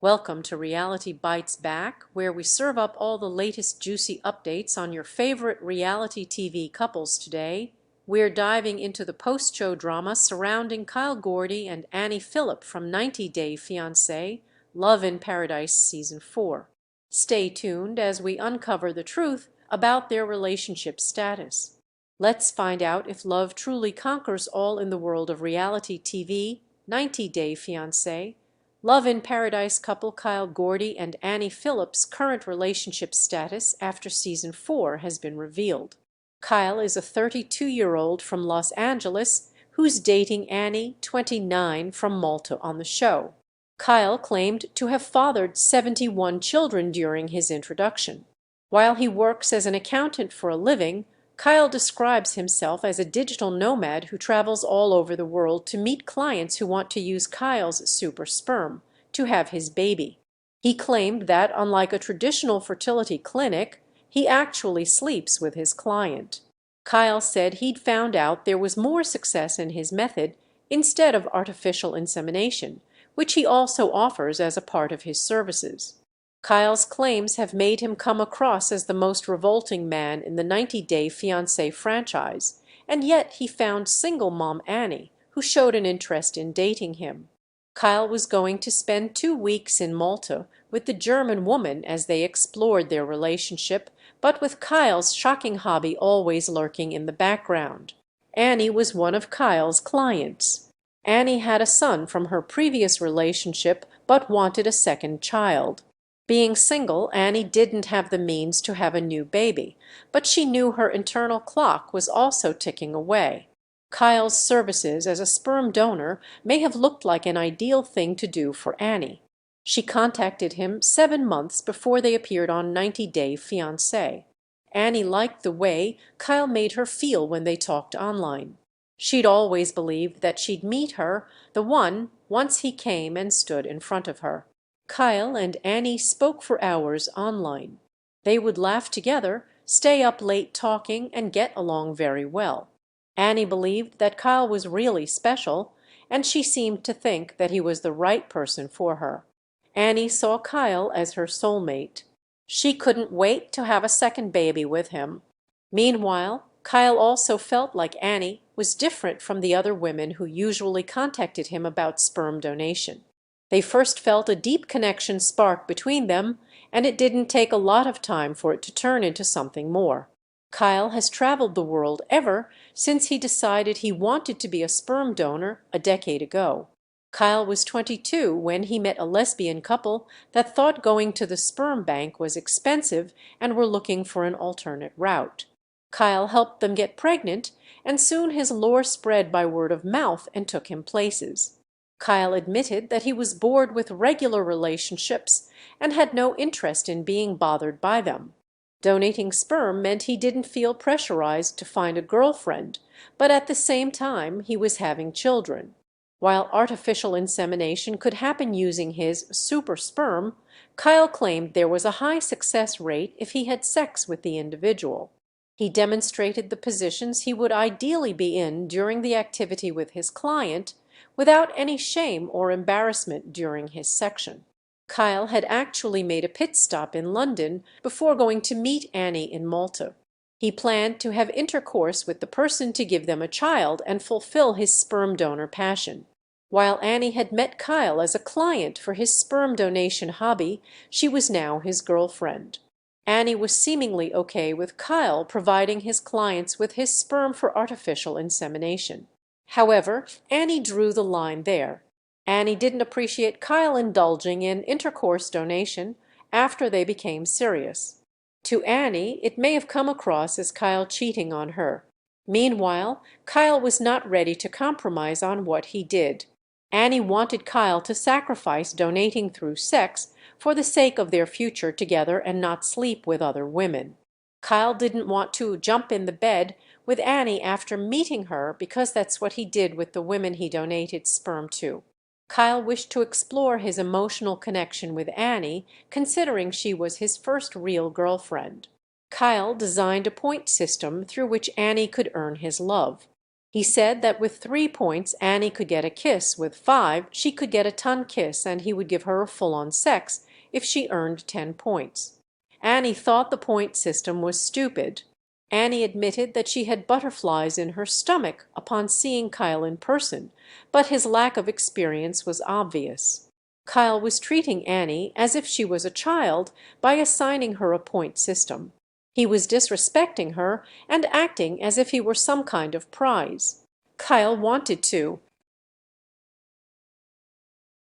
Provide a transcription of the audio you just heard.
Welcome to Reality Bites Back, where we serve up all the latest juicy updates on your favorite reality TV couples today. We're diving into the post-show drama surrounding Gordy and Philipp from 90 Day Fiancé, Love in Paradise Season 4. Stay tuned as we uncover the truth about their relationship status. Let's find out if love truly conquers all in the world of reality TV, 90 Day Fiancé, Love in Paradise couple Gordy and Philipp's current relationship status after Season 4 has been revealed. Kyle is a 32-year-old from Los Angeles who's dating Annie, 29, from Malta on the show. Kyle claimed to have fathered 71 children during his introduction. While he works as an accountant for a living, Kyle describes himself as a digital nomad who travels all over the world to meet clients who want to use Kyle's super sperm to have his baby. He claimed that, unlike a traditional fertility clinic, he actually sleeps with his client. Kyle said he'd found out there was more success in his method instead of artificial insemination, which he also offers as a part of his services. Kyle's claims have made him come across as the most revolting man in the 90 Day Fiancé franchise, and yet he found single mom Annie, who showed an interest in dating him. Kyle was going to spend 2 weeks in Malta with the German woman as they explored their relationship, but with Kyle's shocking hobby always lurking in the background. Annie was one of Kyle's clients. Annie had a son from her previous relationship but wanted a second child. Being single, Annie didn't have the means to have a new baby, but she knew her internal clock was also ticking away. Kyle's services as a sperm donor may have looked like an ideal thing to do for Annie. She contacted him 7 months before they appeared on 90 Day Fiancé. Annie liked the way Kyle made her feel when they talked online. She'd always believed that she'd meet her, the one, once he came and stood in front of her. Kyle and Annie spoke for hours online. They would laugh together, stay up late talking, and get along very well. Annie believed that Kyle was really special, and she seemed to think that he was the right person for her. Annie saw Kyle as her soulmate. She couldn't wait to have a second baby with him. Meanwhile, Kyle also felt like Annie was different from the other women who usually contacted him about sperm donation. They first felt a deep connection spark between them, and it didn't take a lot of time for it to turn into something more. Kyle has traveled the world ever since he decided he wanted to be a sperm donor a decade ago. Kyle was 22 when he met a lesbian couple that thought going to the sperm bank was expensive and were looking for an alternate route. Kyle helped them get pregnant, and soon his lore spread by word of mouth and took him places. Kyle admitted that he was bored with regular relationships and had no interest in being bothered by them. Donating sperm meant he didn't feel pressurized to find a girlfriend, but at the same time he was having children. While artificial insemination could happen using his super sperm, Kyle claimed there was a high success rate if he had sex with the individual. He demonstrated the positions he would ideally be in during the activity with his client, without any shame or embarrassment during his section. Kyle had actually made a pit stop in London before going to meet Annie in Malta. He planned to have intercourse with the person to give them a child and fulfill his sperm donor passion. While Annie had met Kyle as a client for his sperm donation hobby, she was now his girlfriend. Annie was seemingly okay with Kyle providing his clients with his sperm for artificial insemination. However, Annie drew the line there. Annie didn't appreciate Kyle indulging in intercourse donation after they became serious. To Annie, it may have come across as Kyle cheating on her. Meanwhile, Kyle was not ready to compromise on what he did. Annie wanted Kyle to sacrifice donating through sex for the sake of their future together and not sleep with other women. Kyle didn't want to jump in the bed with Annie after meeting her because that's what he did with the women he donated sperm to. Kyle wished to explore his emotional connection with Annie, considering she was his first real girlfriend. Kyle designed a point system through which Annie could earn his love. He said that with 3 points Annie could get a kiss, with 5 she could get a ton kiss, and he would give her a full-on sex if she earned 10 points. Annie thought the point system was stupid. Annie admitted that she had butterflies in her stomach upon seeing Kyle in person, but his lack of experience was obvious. Kyle was treating Annie as if she was a child by assigning her a point system. He was disrespecting her and acting as if he were some kind of prize. Kyle wanted to,